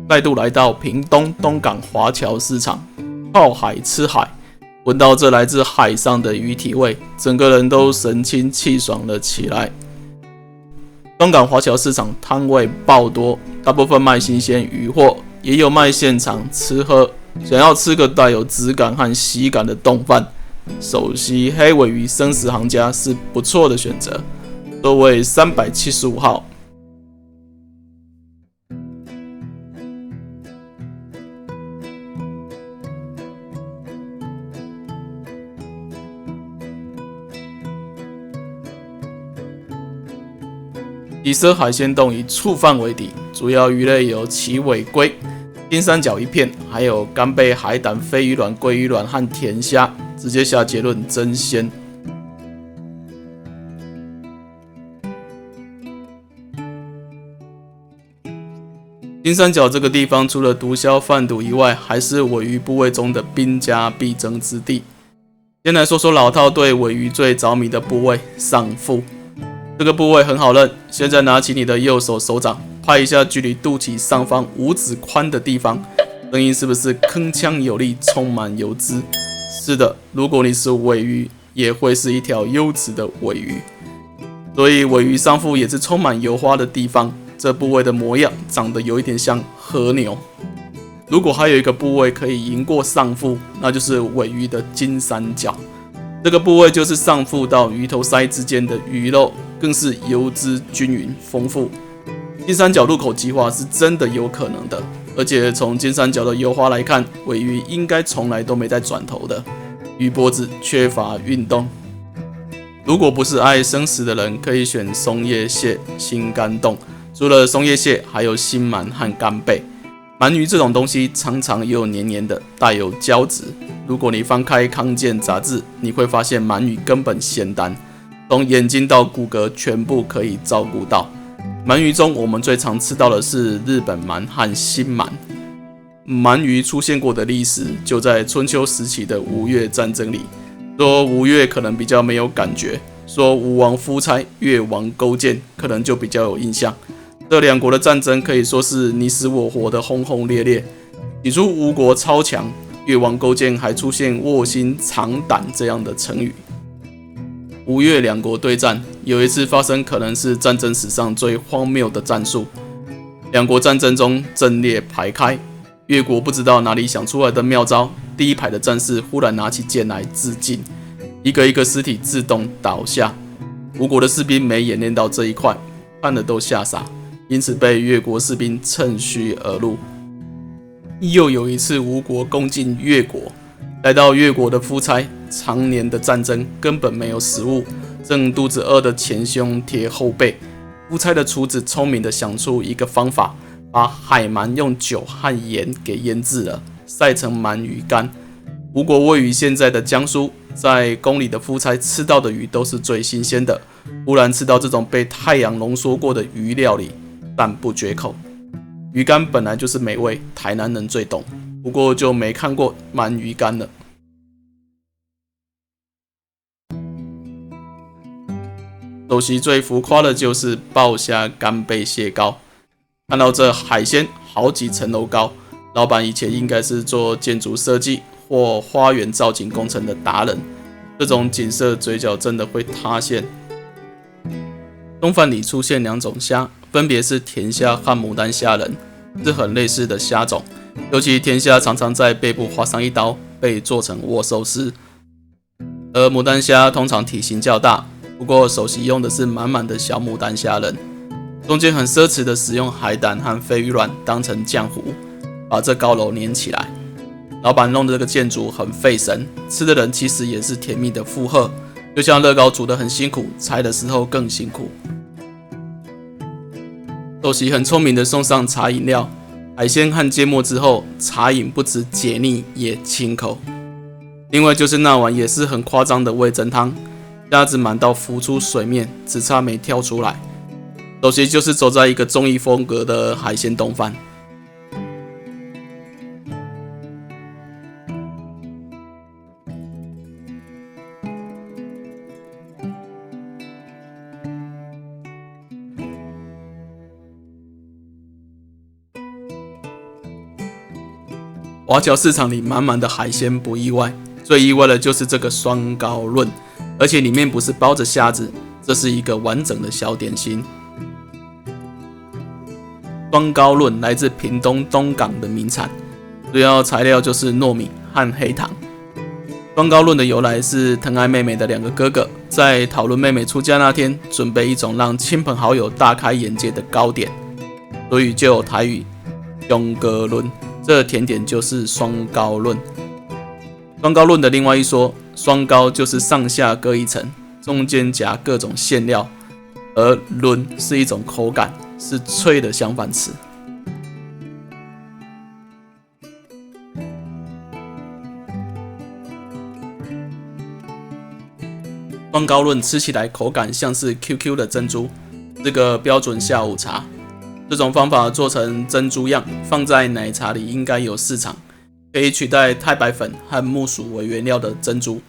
再度来到屏东东港华侨市场，靠海吃海，闻到这来自海上的鱼体味，整个人都神清气爽了起来。东港华侨市场摊位爆多，大部分卖新鲜鱼货，也有卖现场吃喝。想要吃个带有质感和喜感的冻饭，首席黑鲔鱼生食行家是不错的选择。座位375号。底色海鲜冻以醋饭为底，主要鱼类有旗尾龟、金三角一片，还有干贝、海胆、飞鱼卵、鲑鱼卵和甜虾。直接下结论，真鲜。金三角这个地方，除了毒枭贩毒以外，还是鲔鱼部位中的兵家必争之地。先来说说老饕对鲔鱼最着迷的部位——上腹。这个部位很好认，现在拿起你的右手手掌，拍一下距离肚脐上方五指宽的地方，声音是不是铿锵有力，充满油脂？是的，如果你是鲔鱼，也会是一条优质的鲔鱼。所以鲔鱼上腹也是充满油花的地方，这部位的模样长得有一点像和牛。如果还有一个部位可以赢过上腹，那就是鲔鱼的金三角。这个部位就是上腹到鱼头鳃之间的鱼肉，更是油脂均匀丰富。金三角入口即化是真的有可能的，而且从金三角的油花来看，鲔鱼应该从来都没在转头的，鱼脖子缺乏运动。如果不是爱生食的人，可以选松叶蟹、心肝冻。除了松叶蟹，还有心鳗和干贝。鳗鱼这种东西常常又黏黏的，带有胶质。如果你翻开康健杂志，你会发现鳗鱼根本仙丹，从眼睛到骨骼全部可以照顾到。鳗鱼中，我们最常吃到的是日本鳗和新鳗。鳗鱼出现过的历史就在春秋时期的吴越战争里。说吴越可能比较没有感觉，说吴王夫差、越王勾践可能就比较有印象。这两国的战争可以说是你死我活的轰轰烈烈。起初吴国超强，越王勾践还出现卧薪尝胆这样的成语。吴越两国对战，有一次发生可能是战争史上最荒谬的战术。两国战争中阵列排开，越国不知道哪里想出来的妙招，第一排的战士忽然拿起剑来自尽，一个一个尸体自动倒下。吴国的士兵没演练到这一块，看了都吓傻，因此被越国士兵趁虚而入。又有一次，吴国攻进越国，来到越国的夫差，常年的战争根本没有食物，正肚子饿的前胸贴后背。夫差的厨子聪明的想出一个方法，把海鳗用酒和盐给腌制了，晒成鳗鱼干。吴国位于现在的江苏，在宫里的夫差吃到的鱼都是最新鲜的，忽然吃到这种被太阳浓缩过的鱼料理，赞不绝口。鱼干本来就是美味，台南人最懂，不过就没看过鳗鱼干了。首席最浮夸的就是鲍虾干贝蟹膏，看到这海鲜好几层楼高，老板以前应该是做建筑设计或花园造景工程的达人，这种景色嘴角真的会塌陷。冻饭里出现两种虾，分别是甜虾和牡丹虾仁，是很类似的虾种，尤其甜虾常常在背部划上一刀，被做成握寿司，而牡丹虾通常体型较大，不过首席用的是满满的小牡丹虾仁，中间很奢侈的使用海胆和飞鱼卵当成浆糊，把这高楼粘起来。老板弄的这个建筑很费神，吃的人其实也是甜蜜的负荷，就像乐高煮得很辛苦，拆的时候更辛苦。首席很聪明的送上茶饮料，海鲜和芥末之后，茶饮不止解腻也清口。另外就是那碗也是很夸张的味噌汤，虾子满到浮出水面，只差没跳出来。首席就是走在一个综艺风格的海鲜冻饭。华侨市场里满满的海鲜不意外，最意外的就是这个双高论，而且里面不是包着虾子，这是一个完整的小点心。双高论来自屏东东港的名产，主要材料就是糯米和黑糖。双高论的由来是疼爱妹妹的2个哥哥在讨论妹妹出嫁那天，准备一种让亲朋好友大开眼界的糕点，所以就有台语双高论，这甜点就是双高论。双高论的另外一说，双高就是上下各一层，中间夹各种馅料，而论是一种口感，是脆的相反词。双高论吃起来口感像是 QQ 的珍珠，是个标准下午茶。这种方法做成珍珠样，放在奶茶里应该有市场，可以取代太白粉和木薯为原料的珍珠。